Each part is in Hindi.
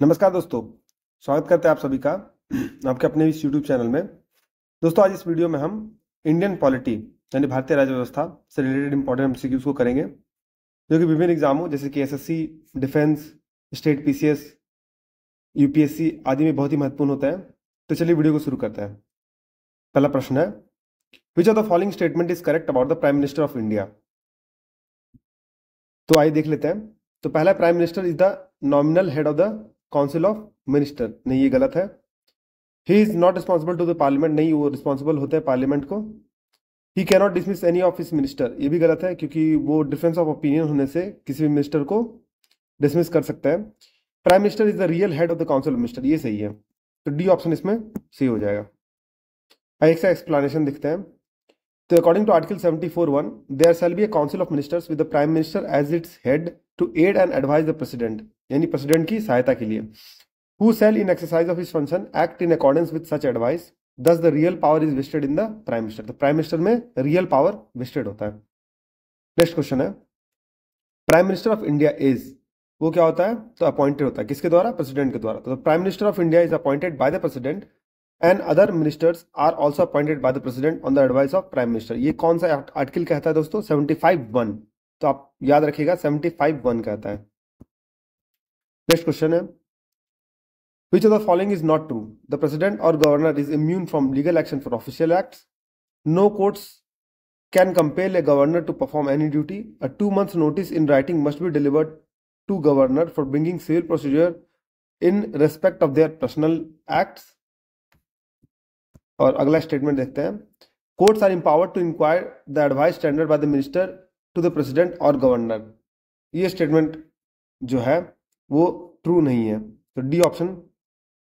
नमस्कार दोस्तों। स्वागत करते हैं आप सभी का आपके अपने इस यूट्यूब चैनल में। दोस्तों, आज इस वीडियो में हम इंडियन पॉलिटी यानी भारतीय राज्य व्यवस्था से रिलेटेड इंपॉर्टेंट एमसीक्यूज को करेंगे, जो कि विभिन्न एग्जामों जैसे कि SSC, defence, state PCS, UPSC आदि में बहुत ही महत्वपूर्ण होता है। तो चलिए वीडियो को शुरू करते हैं। पहला प्रश्न है, which of the following statement is correct about the prime minister of India. तो आइए देख लेते हैं। तो पहला, prime minister is the nominal head of the council of minister. नहीं, ये गलत है। He is not responsible to the parliament. नहीं, वो रिस्पॉन्सिबल होते हैं पार्लियामेंट को। He cannot dismiss any of his minister. ये भी गलत है, क्योंकि वो डिफरेंस ऑफ ओपिनियन होने से किसी भी मिनिस्टर को डिसमिस कर सकता है। Prime minister is the real head of the council of minister. ये सही है, तो डी ऑप्शन इसमें सही हो जाएगा। एक से एक्सप्लेनेशन दिखते हैं। तो according to article 74(1) there shall be a council of ministers with the prime minister as its head to aid and advise the president, यानी प्रेसिडेंट की सहायता के लिए। Who shall in exercise of his function act in accordance with such advice, thus the real power is vested in the prime minister। तो प्राइम मिनिस्टर में रियल पावर वेस्टेड होता है। नेक्स्ट क्वेश्चन है, prime minister of India is, वो क्या होता है? तो अपॉइंटेड होता है। किसके द्वारा? प्रेसिडेंट के द्वारा। तो prime minister of India is appointed by the president and other ministers are also appointed by the president on the advice of prime minister. ये कौन सा आर्टिकल कहता है दोस्तों? 75(1). तो आप याद रखिएगा, 75(1) कहता है। नेक्स्ट क्वेश्चन है, which of the following is not true? The president or governor is immune from legal action for official acts. No courts can compel a governor to perform any duty. A 2 months notice in writing must be delivered to governor for bringing civil procedure in respect of their personal acts. और अगला स्टेटमेंट देखते हैं, courts are empowered to inquire the advice tendered by the minister to the president or governor। ये स्टेटमेंट जो है वो ट्रू नहीं है, तो डी ऑप्शन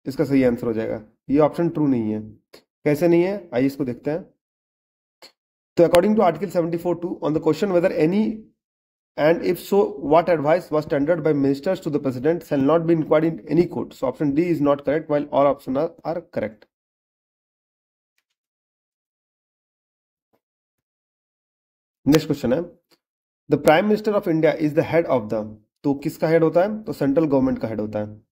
इसका सही आंसर हो जाएगा। ये ऑप्शन ट्रू नहीं है। कैसे नहीं है, आइए इसको देखते हैं। तो according to article 74(2) on the question whether any and if so what advice was tendered by ministers to the president shall not be inquired in any court. So option D is not correct while all option are correct. Next question है, the prime minister of India is the head of the, तो किसका हेड होता है? तो सेंट्रल गवर्नमेंट का हेड होता है।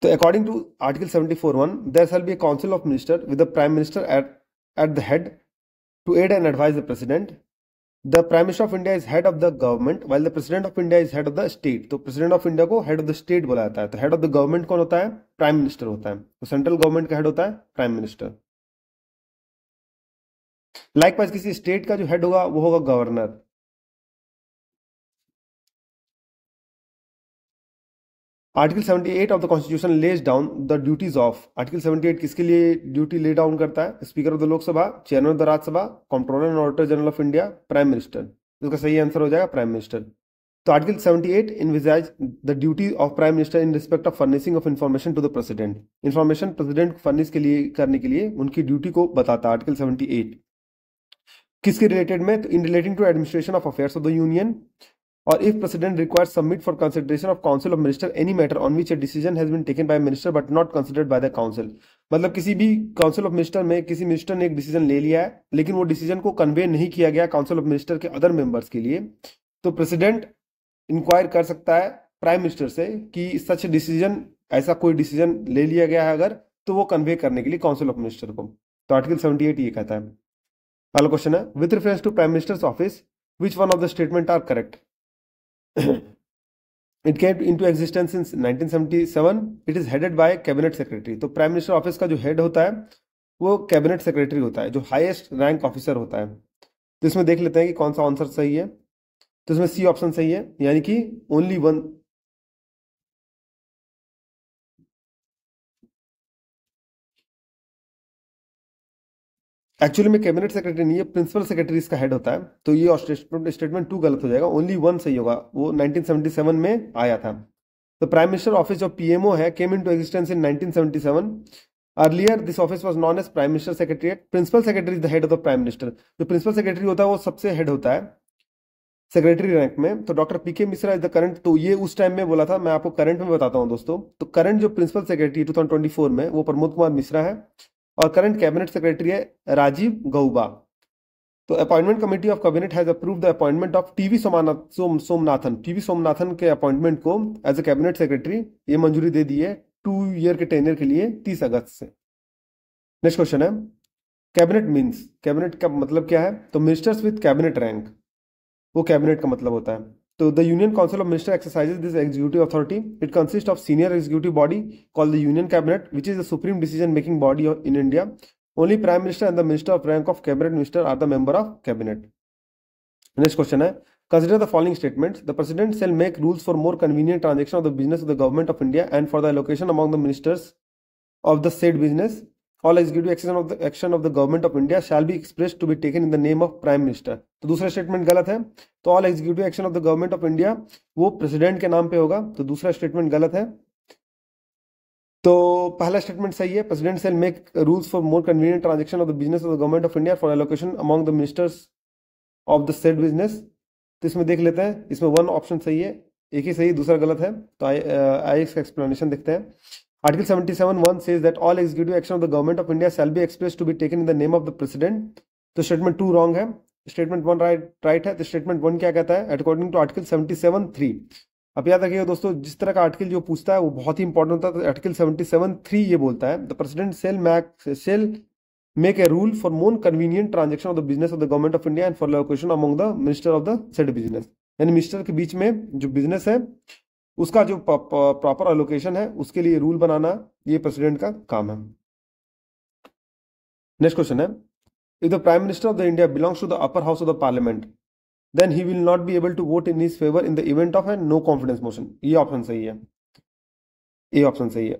तो according to article 74(1) there shall be a council of minister with the prime minister at the head to aid and advise the president. The prime minister of India is head of the government while the president of India is head of the state. तो प्रेसिडेंट ऑफ इंडिया को हेड ऑफ द स्टेट बोला जाता है। तो हेड ऑफ द गवर्नमेंट कौन होता है? प्राइम मिनिस्टर होता है। तो सेंट्रल गवर्नमेंट का हेड होता है प्राइम मिनिस्टर। लाइकवाइज किसी स्टेट का जो हेड होगा वो होगा governor. Article 78 of the constitution lays down the duties of. Article 78 किसके लिए ड्यूटी ले डाउन करता है? Speaker of the Lok Sabha, chairman of the Rajya Sabha, controller and auditor general of India, prime minister. इसका सही आंसर हो जाएगा प्राइम मिनिस्टर। तो article 78 envisages the duty of prime minister in respect of furnishing of information to the president. Information president को फर्निश के लिए करने के लिए उनकी ड्यूटी को बताता है आर्टिकल 78। किसके रिलेटेड में? तो in relating to administration of affairs of the union. और if president requires submit for consideration of council of minister any matter on which a decision has been taken by a minister but not considered by the council। मतलब किसी भी काउंसिल ऑफ मिनिस्टर में किसी मिनिस्टर ने एक डिसीजन ले लिया है, लेकिन वो डिसीजन को कन्वे नहीं किया गया काउंसिल ऑफ मिनिस्टर के अदर मेंबर्स के लिए, तो प्रेसिडेंट इंक्वायर कर सकता है प्राइम मिनिस्टर से कि सच डिसीजन, ऐसा कोई डिसीजन ले लिया गया है अगर, तो वो कन्वे करने के लिए काउंसिल ऑफ मिनिस्टर को। तो आर्टिकल 78 ये कहता है। अगला क्वेश्चन है, with reference to prime minister's office which one of the statement are correct? It came into existence in 1977. It is headed by cabinet secretary. तो प्राइम मिनिस्टर ऑफिस का जो हेड होता है वो कैबिनेट सेक्रेटरी होता है, जो हाईएस्ट रैंक ऑफिसर होता है। तो इसमें देख लेते हैं कि कौन सा आंसर सही है। तो इसमें सी ऑप्शन सही है, यानी कि ओनली वन। एक्चुअली में कैबिनेट सेक्रेटरी नहीं है, प्रिंसिपल सेक्रेटरी इसका हेड होता है। तो ये स्टेटमेंट 2 गलत हो जाएगा, ओनली वन सही होगा। वो 1977 में आया था। तो प्राइम मिनिस्टर ऑफिस जो पीएमओ है came into existence in 1977। Earlier this office was known as prime minister secretariat. Principal secretary is the head of the prime minister. जो प्रिंसिपल सेक्रेटरी होता है वो सबसे हेड होता है सेक्रेटरी रैंक में। तो doctor PK Mishra is the current. तो ये उस टाइम में बोला था, मैं आपको करंट में बताता हूँ दोस्तों। तो करंट जो प्रिंसिपल सेक्रेटरी 2024 में वो प्रमोद कुमार मिश्रा है, और करंट कैबिनेट सेक्रेटरी है राजीव गौबा। तो appointment committee of cabinet has approve the appointment of TV Somanathan. TV Somanathan के अपॉइंटमेंट को एज ए कैबिनेट सेक्रेटरी ये मंजूरी दे दी है 2 ईयर के टेन्योर के लिए 30 अगस्त से। नेक्स्ट क्वेश्चन है कैबिनेट मीन्स, कैबिनेट का मतलब क्या है? तो मिनिस्टर्स विद कैबिनेट रैंक, वो कैबिनेट का मतलब होता है। तो the union council of minister exercises this executive authority. It consist of senior executive body called the union cabinet which is the supreme decision making body in India. Only prime minister and the minister of rank of cabinet minister are the member of cabinet. Next question है consider the following statements. The president shall make rules for more convenient transaction of the business of the government of India and for the allocation among the ministers of the said business. All executive action of the government of India shall be expressed to be taken in the name of prime minister. तो दूसरा स्टेटमेंट गलत है। तो all executive action of the government of India वो प्रेसिडेंट के नाम पे होगा। तो दूसरा स्टेटमेंट गलत है। तो पहला स्टेटमेंट सही है, president shell make rules for more convenient transaction of the business of the government of India for allocation among the ministers of the said business. तो इसमें देख लेते हैं, इसमें 1 ऑप्शन सही है, एक ही सही दूसरा गलत है। तो आइए इसका एक्सप्लेनेशन देखते हैं। Article 77(1) says that all executive action of the government of India shall be expressed to be taken in the name of the president। तो स्टेटमेंट 2 रॉन्ग है, स्टेटमेंट 1 राइट है। तो स्टेटमेंट 1 क्या कहता है? According to article 77(3)। अब याद रखिएगा दोस्तों, जिस तरह का आर्टिकल जो पूछता है वो बहुत ही इंपॉर्टेंट होता है। तो आर्टिकल 77(3) ये बोलता है the president shall make a rule for more convenient transaction of the business of the government of India and for allocation among the minister of the said business। यानी मिनिस्टर के बीच में जो बिजनेस है उसका जो प्रॉपर अलोकेशन है उसके लिए रूल बनाना ये प्रेसिडेंट का काम है। नेक्स्ट क्वेश्चन है if the prime minister of the India belongs to the upper house of the parliament then he will not be able to vote in his favour in the event of a no confidence motion. ये ऑप्शन सही है, ये ऑप्शन सही है।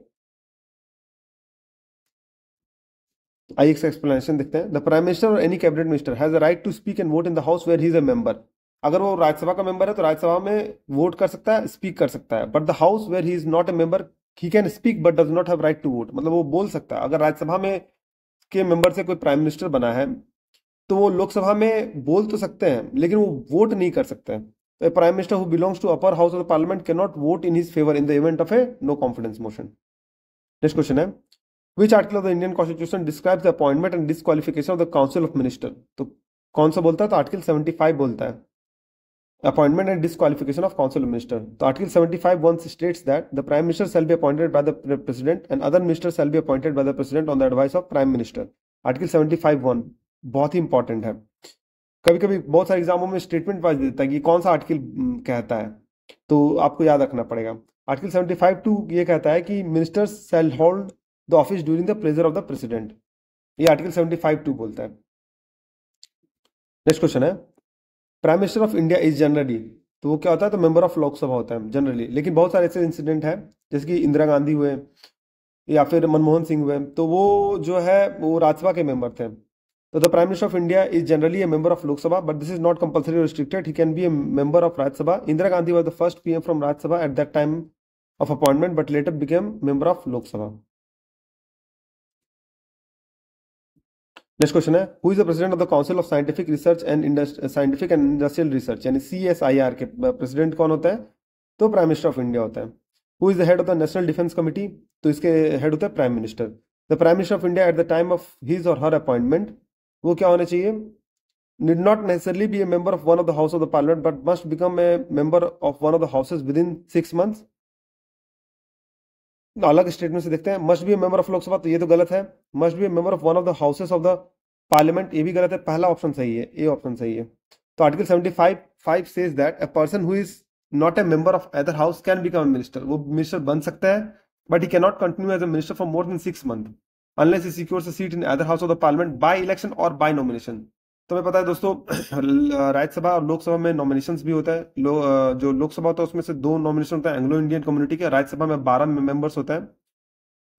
आइए इसका एक्सप्लेनेशन देखते हैं। द प्राइम मिनिस्टर और any cabinet minister has a right to speak and vote in the house where he is a member. अगर वो राज्यसभा का मेंबर है तो राज्यसभा में वोट कर सकता है, स्पीक कर सकता है। But the house where he is not a member he can speak but does not have right to vote. मतलब वो बोल सकता है, अगर राज्यसभा में के मेंबर से कोई प्राइम मिनिस्टर बना है तो वो लोकसभा में बोल तो सकते हैं लेकिन वो वोट नहीं कर सकते। तो prime minister who belongs to upper house of the parliament can not vote in his favour in the event of a no confidence motion. Next question है Which article of the Indian Constitution describes the appointment and disqualification of the Council of Minister? तो कौन सा बोलता है? तो आर्टिकल 75 बोलता है appointment and disqualification of council of minister. तो article 75(1) states that the prime minister shall be appointed by the president and other minister shall be appointed by the president on the advice of prime minister. Article 75(1) बहुत ही इंपॉर्टेंट है। कभी कभी बहुत सारे एग्जामों में स्टेटमेंट वाइज देता है कि कौन सा आर्टिकल कहता है, तो आपको याद रखना पड़ेगा। आर्टिकल 75(2) ये कहता है कि ministers shall hold the office during the pleasure of the president. ये आर्टिकल 75(2) बोलता है। नेक्स्ट क्वेश्चन है prime minister of India is generally, तो वो क्या होता है? तो मेंबर ऑफ लोकसभा होता है जनरली। लेकिन बहुत सारे ऐसे इंसिडेंट है जैसे कि इंदिरा गांधी हुए या फिर मनमोहन सिंह हुए, तो वो जो है वो राज्यसभा के मेंबर थे। तो the prime minister of India is generally a member of Lok Sabha but this is not compulsory restricted, he can be a member of Rajya Sabha. Indira Gandhi was the first PM from Rajya Sabha at that time of appointment but later became member of Lok Sabha. Next question है who is the president of the council of scientific research and industrial research, यानी CSIR के प्रेसिडेंट कौन होता है? तो प्राइम मिनिस्टर ऑफ इंडिया होता है। Who is the head of the national defence committee, तो इसके हेड होता है prime minister. The prime minister of India at the time of his और हर अपॉइंटमेंट वो क्या होना चाहिए? Need not necessarily be a member of one of the house of the parliament but must become a member of one of the houses with in 6 months। अलग स्टेटमेंट से देखते हैं। Must be a member of Lok Sabha, तो ये तो गलत है। Must be a member of one of the houses of the parliament, ये भी गलत है। पहला ऑप्शन सही है, ए ऑप्शन सही है। तो article 75(5) says that a person who is not a member of other house can become a minister. वो मिनिस्टर बन सकता है but he can not continue as a minister for more than 6 months unless he secures a seat in other house of the parliament by election और बाय नॉमिनेशन। तो मैं पता है दोस्तों राज्यसभा और लोकसभा में नॉमिनेशंस भी होता है। जो लोकसभा होता है उसमें से 2 नॉमिनेशन होता है एंग्लो इंडियन कम्युनिटी के। राज्यसभा में 12 मेंबर्स होता है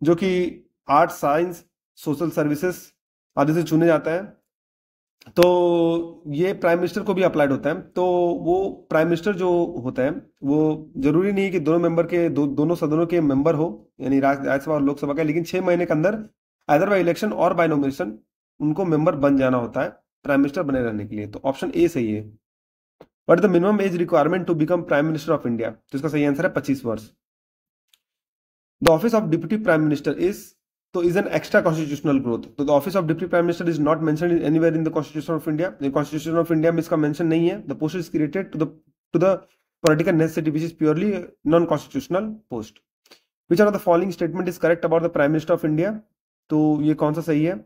जो कि आर्ट, साइंस, सोशल सर्विसेज आदि से चुने जाता है। तो ये प्राइम मिनिस्टर को भी अप्लाइड होता है। तो वो प्राइम मिनिस्टर जो होता है वो जरूरी नहीं है कि दोनों मेंबर के दोनों सदनों के मेंबर हो, यानी राज्यसभा और लोकसभा का, लेकिन 6 महीने के अंदर आइदर बाय इलेक्शन और बाय नॉमिनेशन उनको मेंबर बन जाना होता है प्राइम मिनिस्टर बने रहने के लिए। तो ऑप्शन ए सही है। What is the minimum age requirement to become prime minister of India, तो इसका सही आंसर है 25 वर्ष। The office of deputy prime minister is तो is an extra constitutional growth. तो the office of deputy prime minister is not mentioned in anywhere in the constitution of India. Constitution of India में इसका मेंशन नहीं है। The post is created to the political necessity which is purely non constitutional post. Which are the following statement is correct about the prime minister of India. तो ये कौन सा सही है?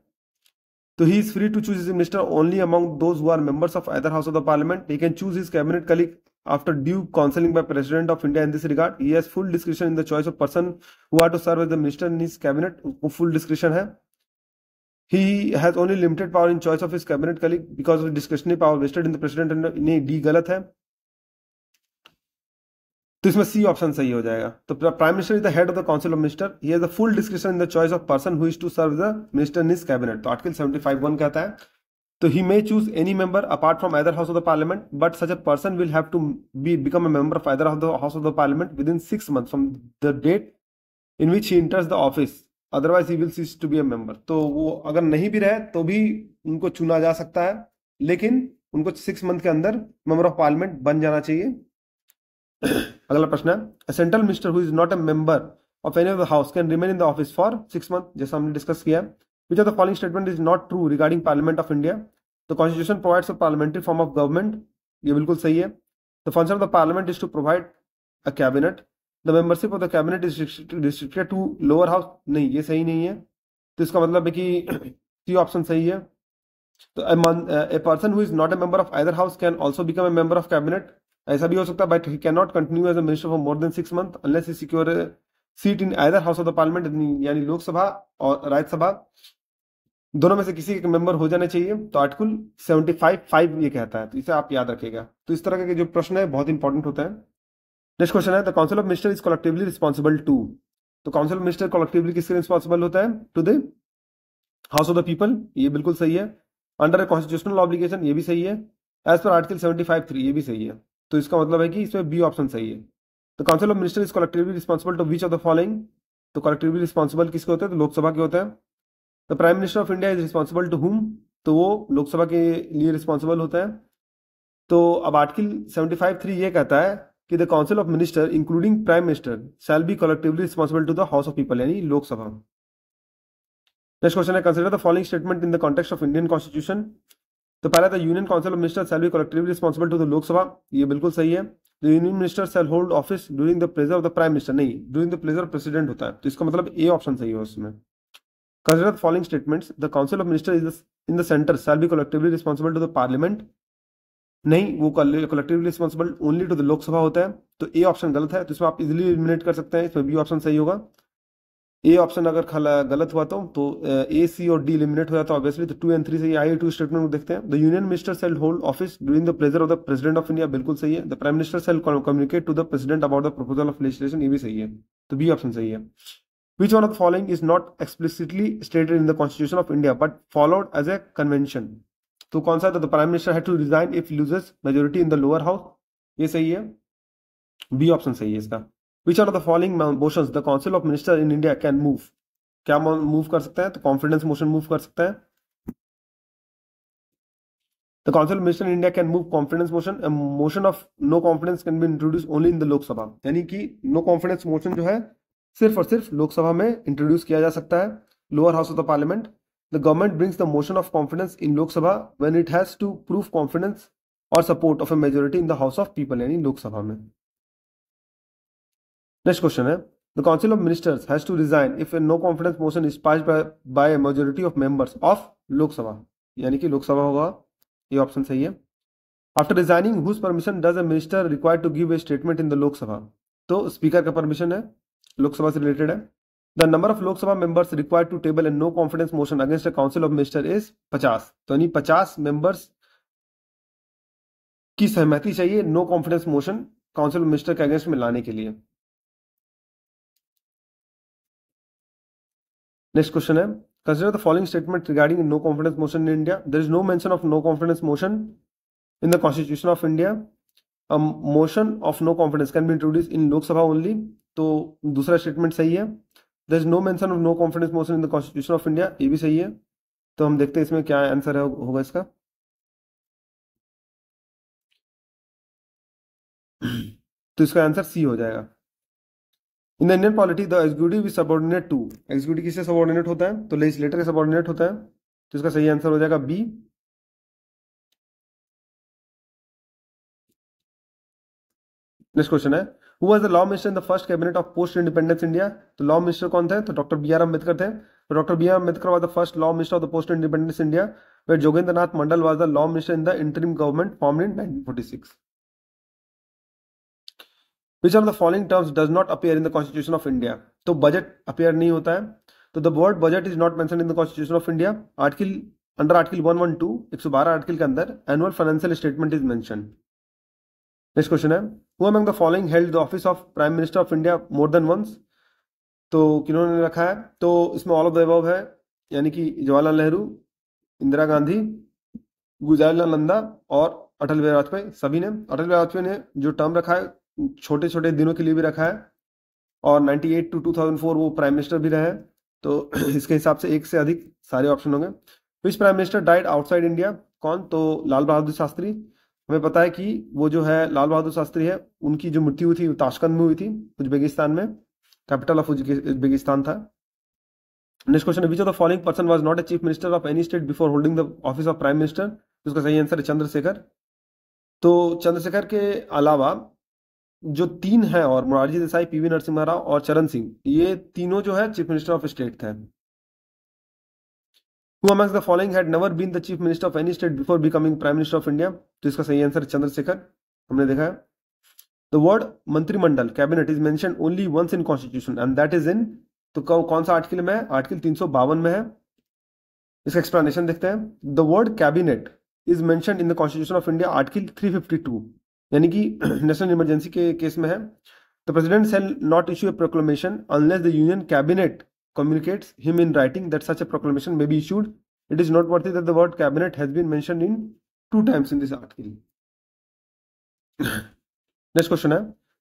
तो he is free to choose his minister only among those who are members of either house of the parliament. He can choose his cabinet colleague after due counseling by President of India in this regard. He has full discretion in the choice of person who are to serve as the minister in his cabinet. Full discretion है. He has only limited power in choice of his cabinet colleague because of discretionary power vested in the president. नहीं, D गलत है। तो इसमें सी ऑप्शन सही हो जाएगा। तो prime minister is the head of the council of minister. He has the full description in the choice of person who is to serve the minister in his cabinet. तो आर्टिकल 75(1) कहता है तो he may choose any member apart from other house of the parliament but such a person will have to become a member of other house of the parliament within 6 months from the date in which he enters the office, otherwise he will cease to be a member. तो वो अगर नहीं भी रहे तो भी उनको चुना जा सकता है, लेकिन उनको 6 month के अंदर मेंबर ऑफ पार्लियामेंट बन जाना चाहिए। अगला प्रश्न है central minister who is not a member of any of the house can remain in the office for 6 months, जैसा हमने डिस्कस किया। Which of the following statement is not true regarding parliament of India. The constitution provides a parliamentary form of government, ये बिल्कुल सही है। The function of the parliament is to provide a cabinet. The membership of the cabinet is restricted to lower house, नहीं ये सही नहीं है। तो इसका मतलब है कि सी ऑप्शन सही है। तो a person who is not a member of either house can also become a member of cabinet, ऐसा भी हो सकता है, but he can not continue as a minister for more than 6 months unless he secure seat in either house of the parliament, यानी लोकसभा और राज्यसभा दोनों में से किसी एक मेंबर हो जाने चाहिए। तो आर्टिकल 75(5) ये कहता है, तो इसे आप याद रखिएगा। तो इस तरह के जो प्रश्न है बहुत इंपॉर्टेंट होते हैं। नेक्स्ट क्वेश्चन है the council of minister is collectively responsible to. तो काउंसिल ऑफ मिनिस्टर कलेक्टिवली किसके रिस्पॉन्सिबल होता है? To the house of the people, ये बिल्कुल सही है। अंडर ए कॉन्स्टिट्यूशनल ऑब्लिगेशन, ये भी सही है। एज पर आर्टिकल 75(3), ये भी सही है। तो इसका मतलब है कि इसमें बी ऑप्शन सही है। तो council of minister is collectively responsible to which of the following. तो कलेक्टिवली रिस्पॉन्सिबल किसके होते हैं? तो लोकसभा के होते हैं। The prime minister of India is responsible to whom, तो वो लोकसभा के लिए रिस्पॉन्सिबल होता है। तो अब आर्टिकल 75(3) ये कहता है कि the council of minister including prime minister shall be collectively responsible to the house of people, यानी लोकसभा। नेक्स्ट क्वेश्चन है consider the following statement in the context of Indian constitution. तो पहला the union council of minister shall be collectively responsible to the Lok Sabha, ये बिल्कुल सही है। The union minister shall hold office during the pleasure of the prime minister, नहीं during the pleasure of president होता है। तो इसका मतलब ए ऑप्शन सही है उसमें। Consider the following statements the council of minister is in the center shall be collectively responsible to the parliament, नहीं वो collectively responsible only to the Lok Sabha होता है। तो ए ऑप्शन गलत है, तो इसमें आप इजिली एलिमिनेट कर सकते हैं, इसमें बी ऑप्शन सही होगा। ए ऑप्शन अगर गलत हुआ तो ए, सी और डी एलिमिनेट हो जाता है ऑब्वियसली। तो 2 और 3 से आई 2 स्टेटमेंट को देखते हैं। The union minister shall hold office during the pleasure of the president of India, बिल्कुल सही है। The prime minister shall communicate to the president about the proposal of legislation, ये भी सही है। तो बी ऑप्शन सही है। Which one of the following is not explicitly stated in the constitution of India but followed as a convention. तो कौन सा? The prime minister had to resign if loses majority in the lower house, ये सही है। बी ऑप्शन सही है इसका। Which are the following motions the council of minister in India can move, क्या मूव कर सकते हैं? तो कॉन्फिडेंस मोशन मूव कर सकते हैं। The council minister in India can move confidence motion. Motion of no confidence can be introduce only in the Lok Sabha, यानी कि नो कॉन्फिडेंस मोशन जो है सिर्फ और सिर्फ लोकसभा में इंट्रोड्यूस किया जा सकता है, lower house of the parliament. The government brings the motion of confidence in Lok Sabha when it has to prove confidence और support of a majority in the house of people, यानी लोकसभा में। नेक्स्ट क्वेश्चन है the council of ministers has to resign if a no confidence motion is passed by a majority of members of Lok Sabha, यानी कि लोकसभा होगा, ये ऑप्शन सही है। After resigning whose permission does a minister required to give a statement in the Lok Sabha. तो स्पीकर का परमिशन है, लोकसभा से रिलेटेड है। The number of Lok Sabha members required to table a no confidence motion against a council of minister is 50, तो यानी 50 मेंबर्स की सहमति चाहिए no confidence motion council of minister के अगेंस्ट में लाने के लिए। नेक्स्ट क्वेश्चन है consider the following statement regarding no confidence motion in India. There is no mention of no confidence motion in the constitution of India. Motion of no confidence can be introduce in Lok Sabha only, तो दूसरा स्टेटमेंट सही है। There is no mention of no confidence motion in the constitution of India, ये भी सही है। तो हम देखते हैं इसमें क्या आंसर है होगा इसका। तो इसका आंसर सी हो जाएगा। In the Indian polity the executive is subordinate to, executive किससे सबऑर्डिनेट होता है? तो लेजिस्लेटर के सबऑर्डिनेट होता है, तो इसका सही आंसर हो जाएगा बी। नेक्स्ट क्वेश्चन है, who was the law minister in the first cabinet of post independence India? तो लॉ मिनिस्टर कौन थे? तो डॉक्टर बी आर अम्बेडकर थे। तो doctor B R Ambedkar was the first law minister of the post independence India, where Jogendra Nath Mandal was the law minister in the interim government formed in 1946। Which of the following terms does not appear in the constitution of India? तो बजट अपीयर नहीं होता है, तो the word budget is not mention in the constitution of India. Article under article 112 112 article के अंदर annual financial statement is mention. Next question है, who among the following held the office of prime minister of India more than once? तो किन्होंने रखा है? तो इसमें ऑल ऑफ द अबव है, यानी कि जवाहरलाल नेहरू, इंदिरा गांधी, गुजरालाल नंदा और अटल बिहारी वाजपेयी, सभी ने। अटल बिहारी वाजपेयी ने जो टर्म रखा है छोटे छोटे दिनों के लिए भी रखा है, और 98 टू 2004 वो प्राइम मिनिस्टर भी रहे हैं, तो इसके हिसाब से एक से अधिक सारे ऑप्शन होंगे। Which prime minister died outside India? कौन? तो लाल बहादुर शास्त्री। हमें पता है कि वो जो है लाल बहादुर शास्त्री है, उनकी जो मृत्यु हुई थी ताशकंद में हुई थी, उज्बेकिस्तान में, कैपिटल ऑफ उज्बेकिस्तान था। नेक्स्ट क्वेश्चन है, which of the following person was not a chief minister of any state before holding the office of prime minister? तो इसका सही आंसर है चंद्रशेखर। तो चंद्रशेखर के अलावा जो तीन हैं, और मोरारजी देसाई, पीवी नरसिम्हा राव और चरण सिंह, ये तीनों जो है चीफ मिनिस्टर ऑफ स्टेट थे। Who amongst the following had never been the chief minister of any state before becoming prime minister of India? तो इसका सही आंसर चंद्रशेखर, हमने देखा है। The word मंत्रिमंडल cabinet is mention only once in constitution and that is in, तो कौन सा आर्टिकल में है? आर्टिकल 352 में है। इसका एक्सप्लेनेशन देखते हैं। The word cabinet is mention in the constitution of India article 352, यानी कि नेशनल इमरजेंसी के केस में है। The president shall not issue A proclamation unless the union cabinet communicates him in writing that such a proclamation may be issued. It is noteworthy that the word cabinet has been mentioned in 2 times in this article. Next question है,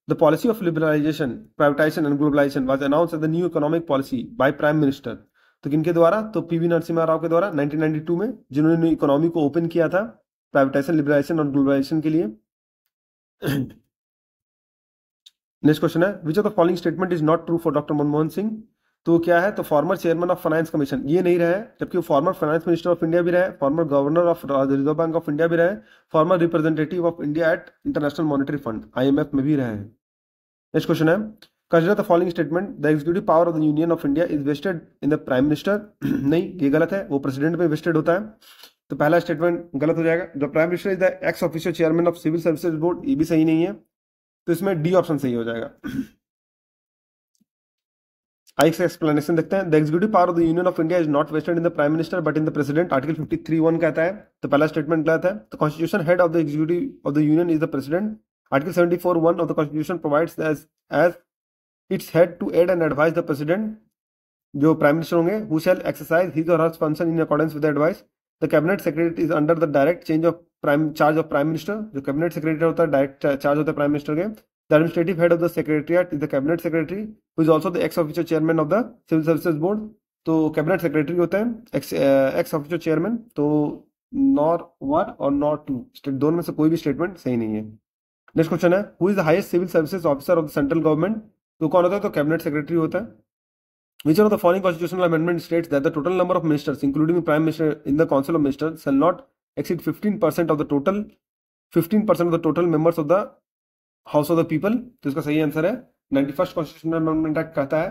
the policy of liberalization, privatization and globalization was announced as the new economic policy by prime minister. तो किनके द्वारा? तो पीवी नरसिम्हा राव के द्वारा 1992 में, जिन्होंने इकोनॉमी को ओपन किया था प्राइवेटाइजेशन, लिबरलाइजेशन और ग्लोबलाइजेशन के लिए। नेक्स्ट क्वेश्चन है, which of the following statement is not true for doctor Manmohan Singh? तो क्या है? तो former chairman of finance commission ये नहीं रहे, जबकि वो former finance minister of India भी रहे, former governor of reserve bank of India भी रहे, farmer representative of India at international monetary fund IMF में भी रहे हैं। नेक्स्ट क्वेश्चन है, consider the following statement, the executive power of the union of India is vested in the prime minister. नहीं, ये गलत है, वो प्रेसिडेंट में वेस्टेड होता है, तो पहला स्टेटमेंट गलत हो जाएगा। The prime minister is the ex officio chairman of civil services board, ये भी सही नहीं है, तो इसमें डी ऑप्शन सही हो जाएगा। आई से एक्सप्लेनेशन देखते हैं। The executive power of the union of India is not vested in the prime minister but in the president, article 53(1) कहता है, तो पहला स्टेटमेंट गलत है। तो constitution head of the executive of the union is the president, article 74(1) of the constitution provides as its head to aid and advise the president, जो प्राइम मिनिस्टर होंगे, हु शैल एक्सरसाइज हिज और her function in accordance with advice. The cabinet secretary is under the direct charge of prime minister, जो कैबिनेट सेक्रेटरी होता है डायरेक्ट चार्ज होता है प्राइम मिनिस्टर के। The administrative head of the secretariat is the cabinet secretary, who is also the ex-officio chairman of the civil services board. तो कैबिनेट सेक्रेटरी होते हैं एक्स ऑफिशियल चेयरमैन, तो नॉर 1 और नॉर 2 दोनों में से कोई भी स्टेटमेंट सही नहीं है। नेक्स्ट क्वेश्चन है, who is the highest civil services officer of the central government? तो कौन होता है? तो कैबिनेट सेक्रेटरी होता है। Which one of the following constitutional amendment states that the total number of ministers, including the prime minister in the council of ministers, shall not exceed 15% of the total members of the house of the people? तो इसका सही आंसर है 91st कॉन्स्टिट्यूशनल अमेंडमेंट एक्ट कहता है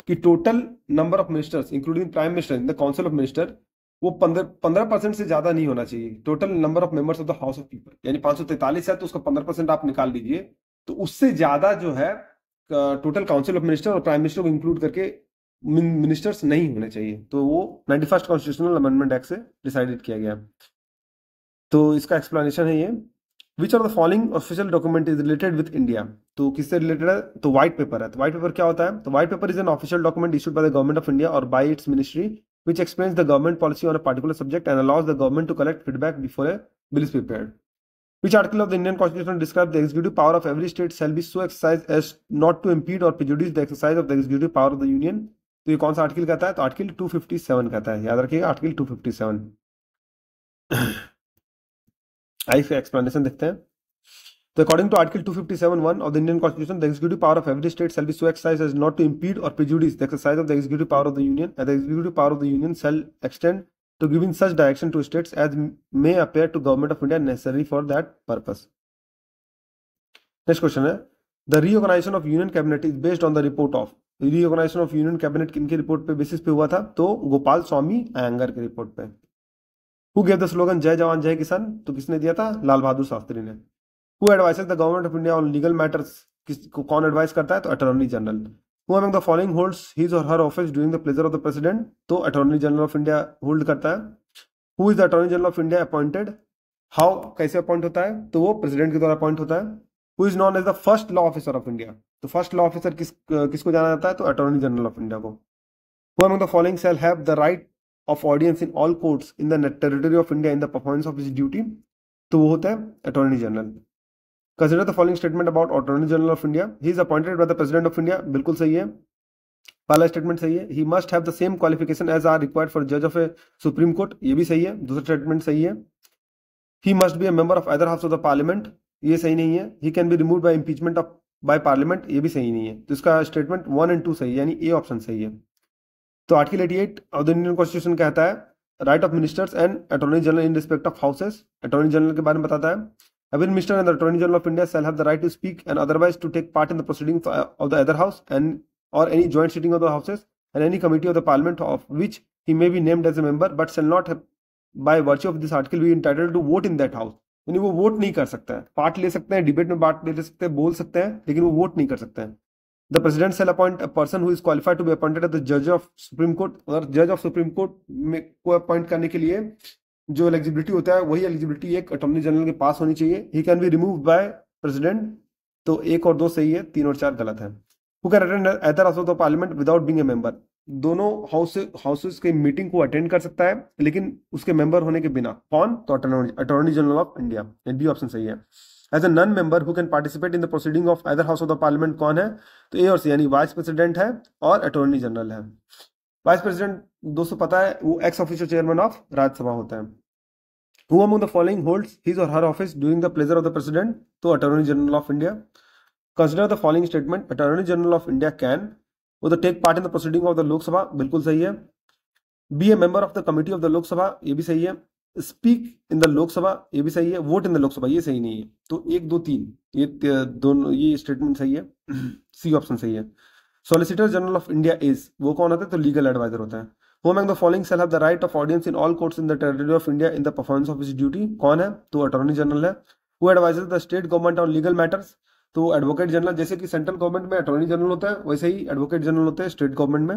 कि total number of ministers including prime minister in the council of minister, वो 15% से ज्यादा नहीं होना चाहिए total number of members of the house of people, यानी 543 है तो उसका 15% आप निकाल लीजिए, तो उससे ज्यादा जो है टोटल काउंसिल ऑफ मिनिस्टर और प्राइम मिनिस्टर को इंक्लूड करके मिनिस्टर्स नहीं होने चाहिए, तो वो 91st कॉन्स्टिट्यूशनल अमेंडमेंट एक्ट से डिसाइडेड किया गया। तो इसका एक्सप्लेनेशन है ये, विच of the following official document is related with India? तो किससे रिलेटेड है? तो व्हाइट पेपर है। तो व्हाइट पेपर क्या होता है? तो white paper is an official document issued by the government of India और by its ministry which explains the government policy on a particular subject and allows the government to collect feedback before a bill is prepared. Which article of the Indian Constitution describes the executive power of every state shall be so exercised as not to impede or prejudice the exercise of the executive power of the union? तो ये कौन सा आर्टिकल कहता है? तो आर्टिकल 257 कहता है, याद रखिएगा आर्टिकल 257। आई इसका एक्सप्लेनेशन देखते हैं। तो according to article 257(1) of the Indian Constitution, the executive power of every state shall be so exercised as not to impede or prejudice the exercise of the executive power of the Union, and the executive power of the Union shall extend to giving such direction to states as may appear to Government of India necessary for that purpose. Next question है, the reorganization of Union Cabinet is based on the report of, reorganization of Union Cabinet किनके रिपोर्ट पे बेसिस पे हुआ था? तो गोपाल स्वामी अयंगर के रिपोर्ट पे। Who gave the slogan जय जवान जय किसान? तो किसने दिया था? लाल बहादुर शास्त्री ने। Who advises the government of India on legal matters? किसको कौन एडवाइस करता है? तो attorney general. Who among the following holds his or her office during the pleasure of the president? तो attorney general of India hold करता है। Who is the attorney general of India appointed? How, कैसे अपॉइंट होता है? तो वो प्रेसिडेंट के द्वारा अपॉइंट होता है। Who is known as the first law officer of India? तो फर्स्ट लॉ ऑफिसर किसको जाना जाता है? तो अटॉर्नी जनरल ऑफ इंडिया को। Who among the following shall have the right of audience in all courts in the territory of India in the performance of his duty? तो वो होता है attorney general. Consider the following statement about Attorney General of India. He is appointed by the President of India. बिल्कुल सही है, पहला स्टेटमेंट सही है। He must have the same qualification as are required for judge of a Supreme Court. ये भी सही है, दूसरा स्टेटमेंट सही है। He must be a member of either house of the Parliament. ये सही नहीं है। He can be removed by impeachment of by Parliament. ये भी सही नहीं है। तो इसका स्टेटमेंट 1 और 2 सही है, यानी ए ऑप्शन सही है। तो article 88 of the Indian constitution कहता है right of ministers and attorney general in respect of houses. Attorney general के बारे में बताता है Every minister and the Attorney General of India shall have the right to speak and otherwise to take part in the proceedings of the other house and or any joint sitting of the houses and any committee of the Parliament of which he may be named as a member, but shall not have, by virtue of this article be entitled to vote in that house. यानी वो वोट नहीं कर सकता है, पार्ट ले सकते हैं, डिबेट में पार्ट ले सकते हैं, बोल सकते हैं, लेकिन वो वोट नहीं कर सकते हैं। The President shall appoint a person who is qualified to be appointed as the judge of Supreme Court। और जज ऑफ सुप्रीम कोर्ट में को अपॉइंट करने के लिए जो एलिजिबिलिटी होता है वही एलिजिबिलिटी एक अटॉर्नी जनरल के पास होनी चाहिए। ही can be remove by president. तो 1 और 2 सही है, 3 और 4 गलत है। Who can attend other house of the parliament without being a member? दोनों हाउसेस की मीटिंग को अटेंड कर सकता है लेकिन उसके मेंबर होने के बिना। कौन? तो attorney general of India. B option सही है। As a non member who can participate in the proceeding of other house of the parliament कौन है? तो ए और सी, यानी वाइस प्रेसिडेंट है और अटॉर्नी जनरल है। वाइस प्रेसिडेंट दोस्तों पता है वो x officio chairman of Rajya Sabha होता है। Who among the following holds his or her office during the pleasure of the president? तो Attorney General of India. Consider the following statement. Attorney General of India can वो तो take part in the proceeding of the Lok Sabha, बिल्कुल सही है। Be a member of the committee of the Lok Sabha, ये भी सही है। Speak in the Lok Sabha, ये भी सही है। Vote in the Lok Sabha, ये सही नहीं है। तो 1, 2, 3 ये दोनों ये स्टेटमेंट सही है। सी ऑप्शन सही है। Solicitor General of India is वो कौन होता है? तो लीगल एडवाइजर होता है। Who among the following shall have the right of audience in all courts in the territory of India in the performance of his duty? कौन है? तो अटॉर्नी जनरल है। Who advises the state government on legal matters? तो एडवोकेट जनरल। जैसे कि सेंट्रल गवर्नमेंट में अटॉर्नी जनरल होता है वैसे ही एडवोकेट जनरल होते हैं स्टेट गवर्नमेंट में।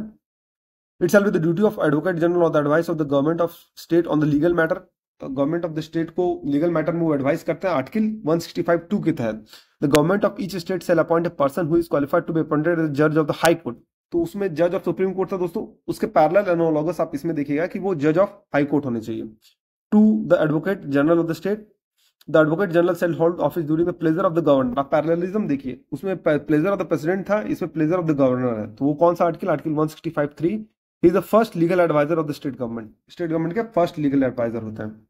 It shall be the duty of advocate general or the advice of the government of state on the legal matter। Government of the state को लीगल मैटर में वो एडवाइस करते हैं आर्टिकल 165(2) के तहत। The government of each state shall appoint a person who is qualified to be appointed as जज ऑफ द हाई कोर्ट। तो उसमें जज ऑफ सुप्रीम कोर्ट था दोस्तों, उसके पैरेलल एनालॉगस आप इसमें देखिएगा कि वो जज ऑफ हाई कोर्ट होने चाहिए। To the advocate general of the state, the advocate general shall hold office during the pleasure of the governor. आप पैरेललिज्म देखिए, उसमें प्लेजर ऑफ द प्रेसिडेंट था, इसमें प्लेजर ऑफ द गवर्नर है। तो वो कौन सा article? Article 165(3). He is the first legal adviser of the state government. State government के फर्स्ट लीगल एडवाइजर होता है।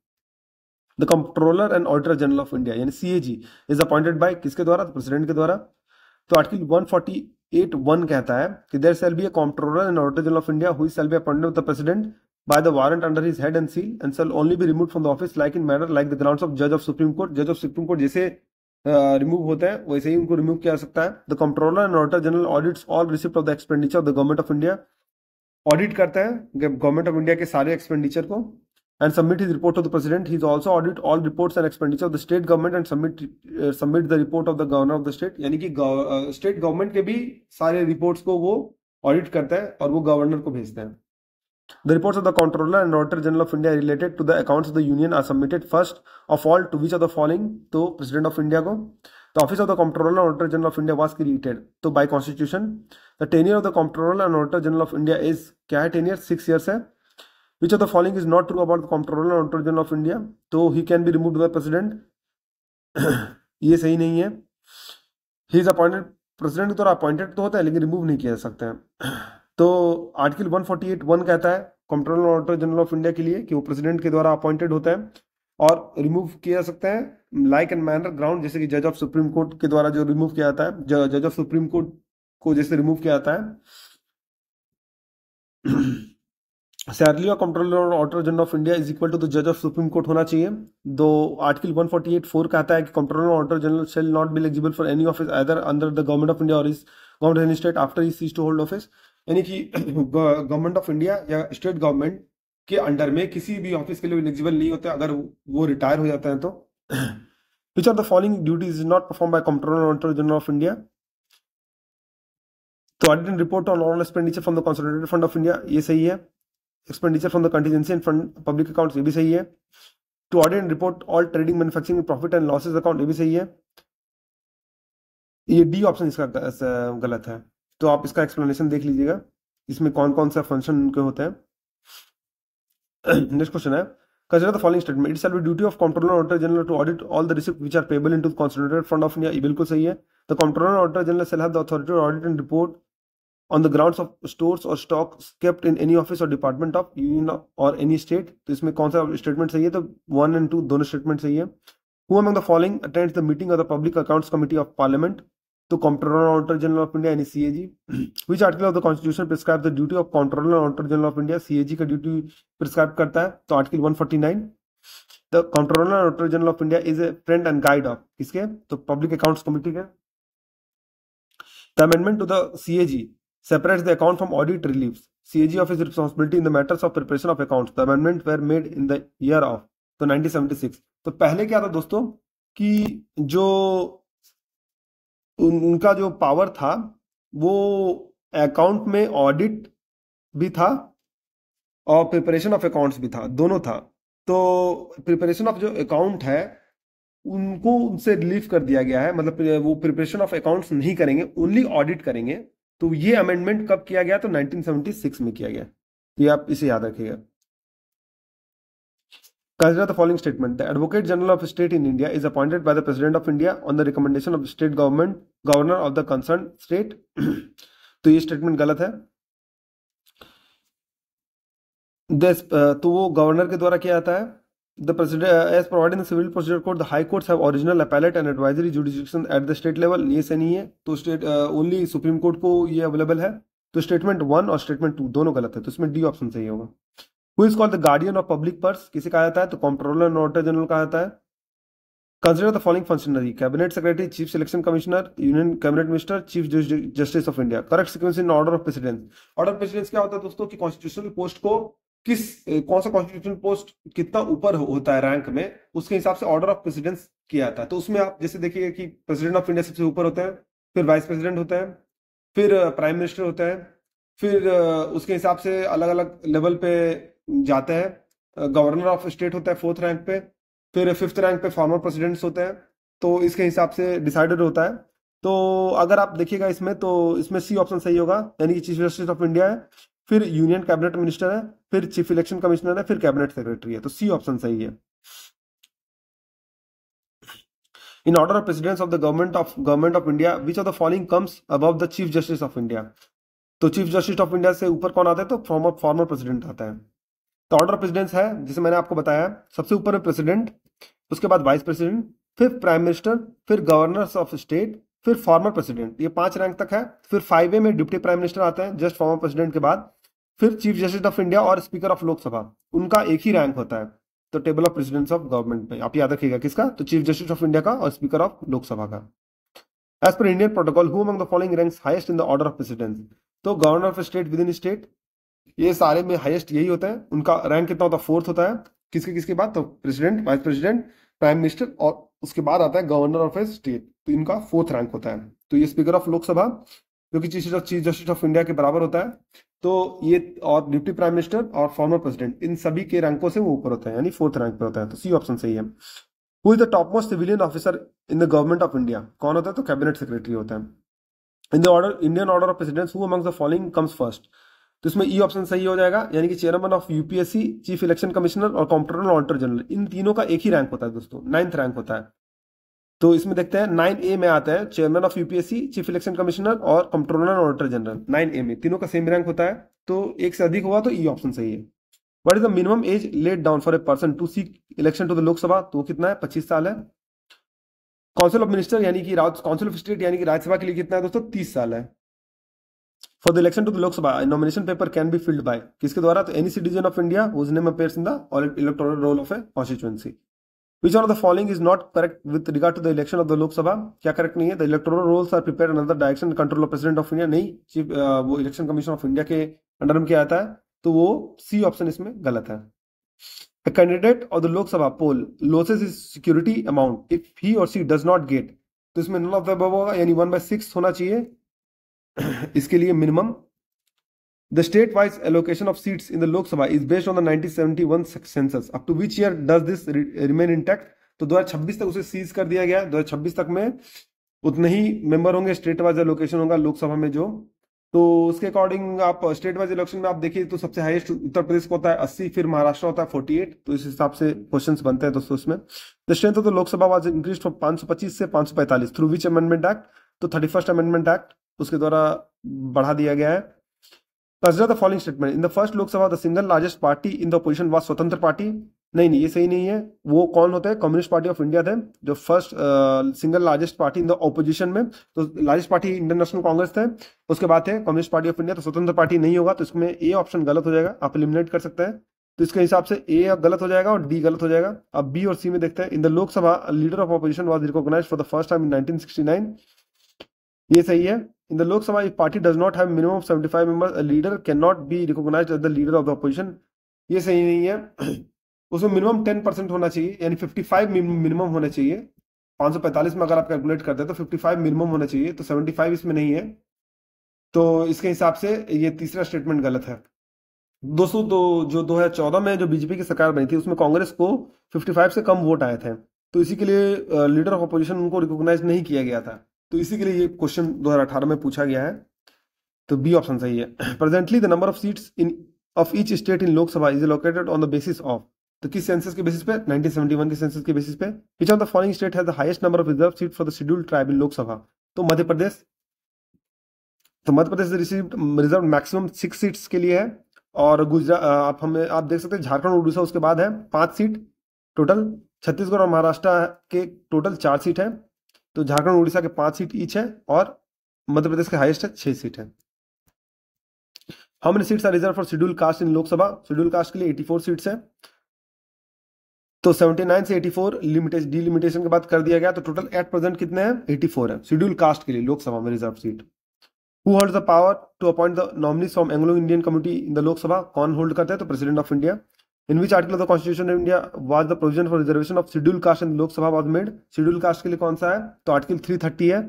The controller and auditor general of India यानी CAG इज अपॉइंटेड बाय किसके द्वारा? प्रेसिडेंट के द्वारा। तो आर्टिकल 148(1) कहता है कि there shall be a controller and auditor general of India who shall be appointed by the president by the warrant under his head and seal and shall only be removed from the office like in manner like the grounds of जज ऑफ सुप्रीम कोर्ट। जज ऑफ सुप्रीम कोर्ट जैसे रिमूव होते हैं वैसे ही उनको रिमूव किया जा सकता है। The controller and auditor general audits all receipt of the expenditure of the government of India. Audit करते हैं गवर्नमेंट ऑफ इंडिया के सारे एक्सपेंडिचर को and submit his report to the president. He is also audit all reports and expenditure of the state government and submit the report of the governor of the state। यानी कि स्टेट गवर्नमेंट के भी सारे रिपोर्ट्स को वो ऑडिट करता है और वो गवर्नर को भेजते हैं। The reports of the Comptroller and Auditor General of India related to the accounts of the Union are submitted first of all to which of the following? तो President of India को। The office of the Comptroller and Auditor General of India was created तो by Constitution। The tenure of the Comptroller and Auditor General of India is क्या है? tenure 6 years है। Which of the following is not true about the Comptroller and Auditor General of India? तो he can be removed by the President। ये सही नहीं है। He is appointed, President की तरह अपॉइंटेड तो होता है लेकिन रिमूव नहीं किया जा सकता है। तो आर्टिकल 148(1) कहता है कंट्रोलर और ऑडिटर जनरल ऑफ इंडिया के लिए कि वो प्रेसिडेंट के द्वारा अपॉइंटेड होता है और रिमूव किया जा सकता है। लाइक एंड मैनर ग्राउंड, जैसे कि जज ऑफ सुप्रीम कोर्ट के द्वारा जो रिमूव किया जाता है, जज ऑफ सुप्रीम कोर्ट को जैसे रिमूव किया जाता है, सैलरी और कंट्रोलर और auditor general of India is equal to the जज ऑफ सुप्रीम कोर्ट होना चाहिए। दो आर्टिकल 148(4) कहता है कि कंट्रोलर और auditor general shall not be eligible for any office either under the government of India और is government any state after he ceases to hold office. यानी कि गवर्नमेंट ऑफ इंडिया या स्टेट गवर्नमेंट के अंडर में किसी भी ऑफिस के लिए एलिजिबल नहीं होते अगर वो रिटायर हो जाते हैं तो। Which of the following duties is not perform by controller और ऑडिटर जनरल ऑफ इंडिया? तो audit and report on all expenditure from the consolidated fund of India, ये सही है। Expenditure from the contingency and fund public accounts, ये भी सही है। To audit and report all trading manufacturing profit and losses account, ये भी सही है। ये डी ऑप्शन इसका गलत है, तो आप इसका एक्सप्लेनेशन देख लीजिएगा, इसमें कौन कौन सा फंक्शन उनके होते हैं। नेक्स्ट क्वेश्चन है, consider the following statement, it shall be duty of controller auditor general to audit all the receipt which are payable into the consolidated fund of India, ये बिल्कुल सही है। The controller auditor general shall have the authority to audit and report on the grounds of stores or stocks kept in any office or department of union or any state, तो इसमें कौन सा स्टेटमेंट सही है? तो 1 और 2 दोनों स्टेटमेंट सही है। Who among the following attends the meeting of the Public Accounts Committee of Parliament? तो controller auditor general of India यानी CAG. Which article of the constitution prescribe the duty of controller auditor general of India? CAG का ड्यूटी प्रिस्क्राइब करता है, तो article 149। The controller auditor general of India is a friend and guide of किसके? तो पब्लिक अकाउंट्स कमिटी के। The amendment to the CAG separates the account from audit relieves CAG of his responsibility in the matters of preparation of accounts. The amendments were made in the year of तो 1976। तो पहले क्या था दोस्तों कि जो उनका जो पावर था वो अकाउंट में ऑडिट भी था और प्रिपरेशन ऑफ अकाउंट्स भी था, दोनों था। तो प्रिपरेशन ऑफ जो अकाउंट है उनको उनसे रिलीव कर दिया गया है, मतलब वो प्रिपरेशन ऑफ अकाउंट्स नहीं करेंगे, ओनली ऑडिट करेंगे। तो ये अमेंडमेंट कब किया गया? तो 1976 में किया गया। तो ये आप इसे याद रखिएगा। Consider the following statement. The Advocate General of State in India is appointed by the President of India on the recommendation of the state government, governor of the concerned state. तो ये स्टेटमेंट गलत है। तो वो गवर्नर के द्वारा किया जाता है। The President, as provided in the Civil Procedure Code, the High Courts have original, appellate and advisory jurisdiction at the state level. ये से नहीं है, तो स्टेट ओनली सुप्रीम कोर्ट को ये अवेलेबल है। तो स्टेटमेंट 1 और स्टेटमेंट 2 दोनों गलत है, तो इसमें डी ऑप्शन सही होगा। Who is called the guardian of public purse? किसे कहा जाता है? तो कंट्रोलर एंड ऑडिटर जनरल कहा जाता है। Consider the following functionary: Cabinet Secretary, Chief Selection Commissioner, Union Cabinet Minister, Chief Justice of India. Correct sequence in order of precedence. Order of precedence क्या होता है दोस्तों कि कॉन्स्टिट्यूशनल पोस्ट को कौन सा कॉन्स्टिट्यूशनल पोस्ट कितना ऊपर होता है रैंक में, उसके हिसाब से ऑर्डर ऑफ प्रेसिडेंस किया जाता है। तो उसमें आप जैसे देखिए कि प्रेसिडेंट ऑफ इंडिया सबसे ऊपर होता है, फिर वाइस प्रेसिडेंट होता है, फिर प्राइम मिनिस्टर होता है, फिर उसके हिसाब से अलग अलग लेवल पे जाते हैं। गवर्नर ऑफ स्टेट होता है 4th रैंक पे, फिर 5th रैंक पे फॉर्मर प्रेसिडेंट्स होते हैं। तो इसके हिसाब से डिसाइडेड होता है। तो अगर आप देखिएगा इसमें, तो इसमें सी ऑप्शन सही होगा, यानी कि चीफ जस्टिस ऑफ इंडिया है, फिर यूनियन कैबिनेट मिनिस्टर है, फिर चीफ इलेक्शन कमिश्नर है, फिर कैबिनेट सेक्रेटरी है। तो सी ऑप्शन सही है। In order of precedence of the government of India which of the following comes above the chief justice of India? तो चीफ जस्टिस ऑफ इंडिया से ऊपर कौन आता है? तो फॉर्मर प्रेसिडेंट आता है। तो ऑर्डर ऑफ प्रेसिडेंस है, जैसे मैंने आपको बताया, सबसे ऊपर है प्रेसिडेंट, उसके बाद वाइस प्रेसिडेंट, फिर प्राइम मिनिस्टर, फिर गवर्नर्स ऑफ स्टेट, फिर फॉर्मर प्रेसिडेंट। ये 5 रैंक तक है। फिर 5A में डिप्टी प्राइम मिनिस्टर आता है जस्ट फॉर्मर प्रेसिडेंट के बाद, फिर चीफ जस्टिस ऑफ इंडिया और स्पीकर ऑफ लोकसभा, उनका एक ही रैंक होता है। तो table of presidents of government में आप याद रखिएगा किसका? तो चीफ जस्टिस ऑफ इंडिया का और स्पीकर ऑफ लोकसभा का। As per Indian protocol who among the following ranks highest in the order of precedence? तो governor of state within state, ये सारे में हाईएस्ट यही होता है। उनका रैंक कितना होता है? 4th होता है। किसके बाद? तो president, vice president, prime minister और उसके बाद आता है गवर्नर ऑफ ए स्टेट, तो इनका 4th रैंक होता है। तो ये स्पीकर ऑफ लोकसभा जो कि चीफ जस्टिस ऑफ इंडिया के बराबर होता है, तो ये और डिप्टी प्राइम मिनिस्टर और फॉर्मर प्रेसिडेंट, इन सभी के रैंकों से वो ऊपर होता है, यानी 4th रैंक पे होता है। तो सी ऑप्शन सही है। Who is the top most civilian officer in the government of India? कौन होता है? तो कैबिनेट सेक्रेटरी होता है। इन the order Indian order of precedence who among the following comes first? तो इसमें ई ऑप्शन सही हो जाएगा, यानी कि chairman of UPSC, chief election commissioner और कंट्रोलर ऑडिटर जनरल, इन तीनों का एक ही रैंक होता है दोस्तों, 9th रैंक होता है। तो इसमें देखते हैं 9A में आता है chairman of UPSC, chief election commissioner और कंट्रोलर ऑडिटर जनरल। 9A में तीनों का सेम रैंक होता है, तो एक से अधिक हुआ तो ई ऑप्शन सही है। What is the minimum age laid down for a person to seek election to the Lok Sabha? तो कितना है? 25 साल है। काउंसिल ऑफ मिनिस्टर यानी कि काउंसिल ऑफ स्टेट यानी कि राज्यसभा के लिए कितना है दोस्तों, 30 साल है। For the election to the Lok Sabha nomination paper can be filled by, किसके द्वारा, तो any citizen of India whose name appears in the electoral roll of a constituency. Which one of the following is not correct with regard to the election of the Lok Sabha? क्या करेक्ट नहीं है? The electoral rolls are prepared under the direction and control of President of India। नहीं, चीफ वो इलेक्शन कमीशन ऑफ इंडिया के अंडर में क्या आता है, तो वो सी ऑप्शन इसमें गलत है। A candidate of the Lok Sabha poll loses his security amount if he or she does not get, तो इसमें none of the above होगा, यानी 1/6 होना चाहिए। इसके लिए minimum The state-wise allocation of seats in the Lok Sabha is based on the 1971 census. Up to which year does this remain intact? तो 2026 तक उसे सीज कर दिया गया। 2026 तक में उतने ही मेंबर होंगे, स्टेट वाइज एलोकेशन होगा लोकसभा में जो, तो उसके अकॉर्डिंग आप स्टेट वाइज इलेक्शन में आप देखिए तो सबसे हाईएस्ट उत्तर प्रदेश को होता है 80, फिर महाराष्ट्र होता है 48, तो इस हिसाब से क्वेश्चंस बनते हैं दोस्तों इसमें। The strength of the Lok Sabha was increased from 525 से 545 थ्रू विच अमेंडमेंट एक्ट, तो 31st अमेंडमेंट एक्ट उसके द्वारा बढ़ा दिया गया है। Consider the following statement. In the first Lok Sabha, the single largest party in the opposition was स्वतंत्र पार्टी। नहीं, ये सही नहीं है। वो कौन होते हैं, कम्युनिस्ट पार्टी ऑफ इंडिया थे जो first single largest party in the opposition में, तो largest party Indian national Congress थे, उसके बाद थे कम्युनिस्ट पार्टी ऑफ इंडिया, तो स्वतंत्र पार्टी नहीं होगा, तो इसमें ए ऑप्शन गलत हो जाएगा, आप एलिमिनेट कर सकते हैं। तो इसके हिसाब से ए गलत हो जाएगा और डी गलत हो जाएगा। अब बी और सी में देखते हैं। In the Lok Sabha leader of opposition was recognised for the first time in 1969, ये सही है। In the Lok Sabha, if party does not have minimum of 75 members, a leader cannot be recognized as the leader of the opposition, ये सही नहीं है। उसमें मिनिमम 10% होना चाहिए, यानी 55 मिनिमम होना चाहिए। 545 में अगर आप कैलकुलेट करते हैं तो 55 मिनिमम होना चाहिए, तो 75 इसमें नहीं है, तो इसके हिसाब से ये तीसरा स्टेटमेंट गलत है। दोस्तों तो जो 2014 में जो बीजेपी की सरकार बनी थी उसमें कांग्रेस को 55 से कम वोट आए थे, तो इसी के लिए लीडर ऑफ अपोजिशन उनको रिकॉग्नाइज नहीं किया गया था, तो इसी के लिए ये क्वेश्चन 2018 में पूछा गया है, तो बी ऑप्शन सही है। Presently the number of seats in of each state in Lok Sabha is located on the basis of, तो किस सेंसस के बेसिस पे, 1971 के सेंसस के बेसिस पे। विच of the following state has the highest number of reserve seat for the scheduled tribe in Lok Sabha, तो मध्य प्रदेश। तो Madhya Pradesh received reserve maximum 6 seats के लिए है, और गुजरात आप देख सकते हैं झारखंड उड़ीसा उसके बाद है 5 सीट टोटल, छत्तीसगढ़ और महाराष्ट्र के टोटल 4 सीट है, तो झारखंड उड़ीसा के 5 सीट ईच है, और मध्य प्रदेश के हाईएस्ट है 6 सीट है। How many seats are reserve for schedule caste in Lok Sabha, schedule caste के लिए 84 सीट्स है, तो 79 से 84 डिलिमिटेशन के बाद कर दिया गया, तो टोटल एट प्रेजेंट कितने हैं, 84 है शेड्यूल कास्ट के लिए लोकसभा में reserve seat. Who holds the power to appoint the nominees from Anglo Indian community in the Lok Sabha, कौन होल्ड करते हैं, तो president of India. In which article of the constitution of India was the provision for reservation of schedule caste in Lok Sabha was made, schedule caste के लिए कौन सा है, तो आर्टिकल 330 है।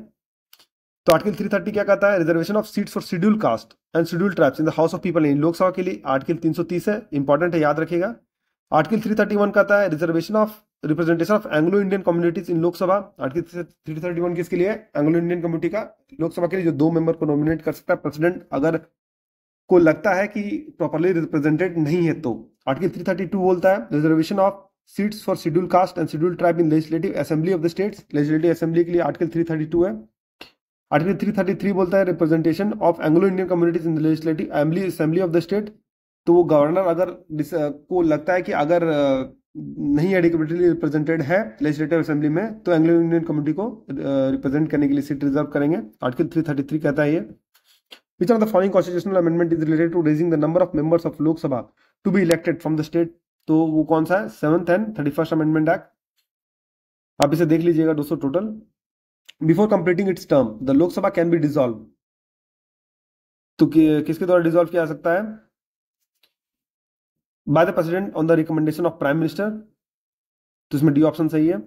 तो आर्टिकल 330 क्या कहता है, reservation of seats for schedule caste and scheduled tribes in the house of people, in Lok Sabha के लिए आर्टिकल 330 है, इंपॉर्टेंट है, याद रखिएगा। आर्टिकल 331 कहता है reservation of representation of Anglo Indian communities in Lok Sabha, article 331 किसके लिए, एंग्लो इंडियन कम्युनिटी का लोकसभा के लिए जो 2 मेंबर को नॉमिनेट कर सकता है प्रेसिडेंट, अगर को लगता है कि प्रॉपर्ली रिप्रेजेंटेड नहीं है तो। आर्टिकल 332 बोलता है reservation of seats for schedule caste and schedule tribe in legislative assembly of the states, legislative assembly के लिए आर्टिकल 332 है। आर्टिकल 333 बोलता है representation of Anglo Indian communities in the legislative assembly of the state, तो वो गवर्नर अगर को लगता है कि अगर नहीं एडिक्वेटली रिप्रेजेंटेड है लेजिस्लेटिव असेंबली में, तो एंग्लो इंडियन कम्युनिटी को रिप्रेजेंट करने के लिए सीट रिजर्व करेंगे, आर्टिकल 333 कहता है ये। Which of the following constitutional amendment is related to raising the number of members of Lok Sabha to be elected from the state, तो वो कौन सा है, 7th and 31st Amendment Act। आप इसे देख लीजिएगा दोस्तों total. Before completing its term, the Lok Sabha can be dissolved, तो किसके द्वारा डिसॉल्व किया जा सकता है, by the president on the recommendation of prime minister, तो इसमें डी ऑप्शन सही है।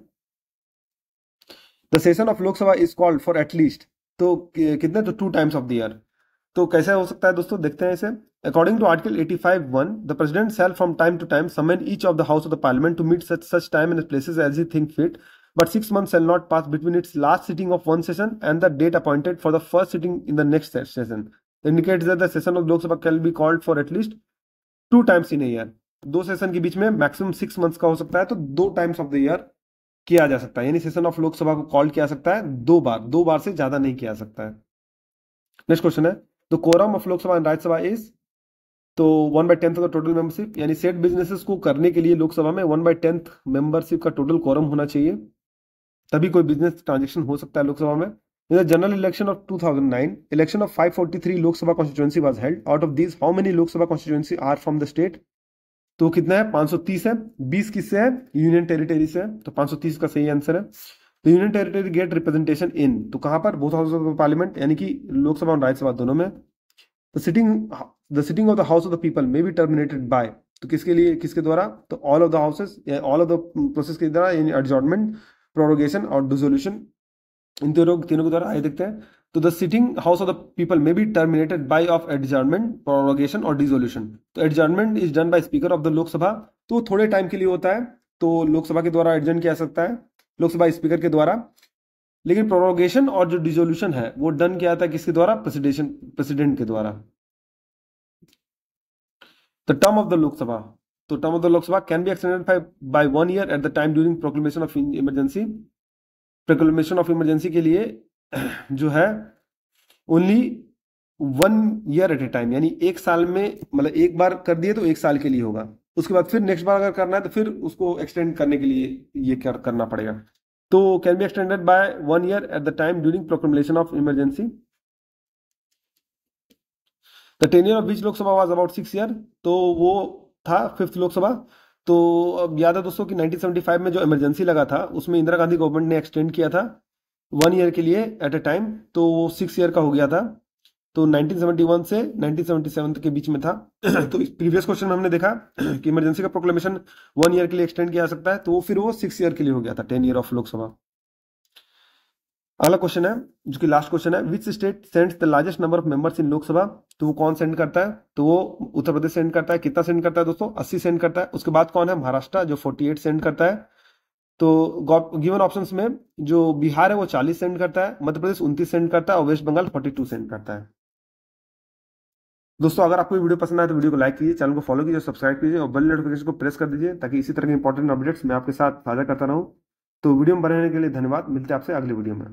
The session of Lok Sabha is called for at least, तो कितने, तो 2 times of the year, तो कैसे हो सकता है दोस्तों, देखते हैं इसे। According to article 85(1), the president shall from time to time summon each of the house of the parliament to meet such time and places as he think fit, but 6 months shall not pass between its last sitting of one session and the date appointed for the first sitting in the next session. It indicates that the session of Lok Sabha can be called for at least 2 times in a year. 2 session के बीच में मैक्सिमम 6 मंथ्स का हो सकता है, तो 2 टाइम्स ऑफ द ईयर किया जा सकता है, यानी सेशन ऑफ लोकसभा को कॉल किया सकता है 2 बार से ज्यादा नहीं किया सकता है। नेक्स्ट क्वेश्चन है, तो quorum of Lok Sabha and Rajya Sabha is, तो 1/10 का टोटल मेंबरशिप, यानी सेट बिजनेसेस को करने के लिए लोकसभा में 1/10 मेंबरशिप का टोटल कोरम होना चाहिए। तभी कोई बिजनेस ट्रांजेक्शन हो सकता है लोकसभा में। In the general election of 2009 election of 543 Lok Sabha constituency was held. Out of these how many Lok Sabha constituency are from the state? तो कितना है? 530 है। 20 किससे है? यूनियन टेरिटरी से है, तो 530 का सही आंसर है। तो union territory get representation in, तो कहां पर? बोथ हाउस ऑफ पार्लियामेंट, यानी कि लोकसभा और राज्यसभा दोनों में। The sitting of the house of the people may be terminated bye, तो किसके लिए, किसके द्वारा? तो all of the houses, all of the process के द्वारा, यानी एडजॉर्नमेंट, प्रोरोगेशन और डिसोल्यूशन, इन तीनों के द्वारा। आइए देखते हैं। तो the sitting house of the people may be terminated bye of adjournment, prorogation और डिसोल्यूशन। तो adjournment is done by speaker of the Lok Sabha, तो थोड़े टाइम के लिए होता है, तो लोकसभा के द्वारा एडजॉर्न किया जा सकता है, लोकसभा स्पीकर के द्वारा। लेकिन प्रोरोगेशन और जो डिसोल्यूशन है वो डन किया जाता है किसके द्वारा? प्रेसिडेंट के द्वारा। The term of the Lok Sabha, तो term of the Lok Sabha can be extended by 1 year at the time during proclamation of emergency. Proclamation of emergency के लिए जो है only 1 year at a time, यानी एक साल में, मतलब एक बार कर दिए तो एक साल के लिए होगा, उसके बाद फिर नेक्स्ट बार अगर करना है तो फिर उसको एक्सटेंड करने के लिए ये करना पड़ेगा। तो can be extended by 1 year at the time during proclamation of emergency. The tenure of which Lok Sabha was about 6 year, तो वो था 5th लोकसभा। तो अब याद है दोस्तों कि 1975 में जो इमरजेंसी लगा था उसमें इंदिरा गांधी गवर्नमेंट ने एक्सटेंड किया था 1 ईयर के लिए एट ए टाइम, तो वो 6 ईयर का हो गया था। तो 1971 से 1977 के बीच में था। तो इस प्रीवियस क्वेश्चन में हमने देखा कि इमरजेंसी का प्रोक्लेमेशन 1 ईयर के लिए एक्सटेंड किया जा सकता है, तो फिर वो 6 ईयर के लिए हो गया था, 10 ईयर ऑफ लोकसभा। अगला क्वेश्चन है जो कि लास्ट क्वेश्चन है, which state sends the largest number of members in Lok Sabha? तो वो कौन सेंड करता है? तो वो उत्तर प्रदेश सेंड करता है। कितना सेंड करता है दोस्तों? 80 सेंड करता है। उसके बाद कौन है? महाराष्ट्र, जो 48 सेंड करता है। तो गिवन ऑप्शंस में जो बिहार है वो 40 सेंड करता है, मध्य प्रदेश 29 सेंड करता है और वेस्ट बंगाल 42 सेंड करता है। दोस्तों अगर आपको वीडियो पसंद आए तो वीडियो को लाइक कीजिए, चैनल को फॉलो कीजिए, सब्सक्राइब कीजिए और बेल नोटिफिकेशन को प्रेस कर दीजिए ताकि इसी तरह के इंपॉर्टेंट अपडेट्स मैं आपके साथ साझा करता रहूं। तो वीडियो में बने रहने के लिए धन्यवाद। मिलते हैं आपसे अगले वीडियो में।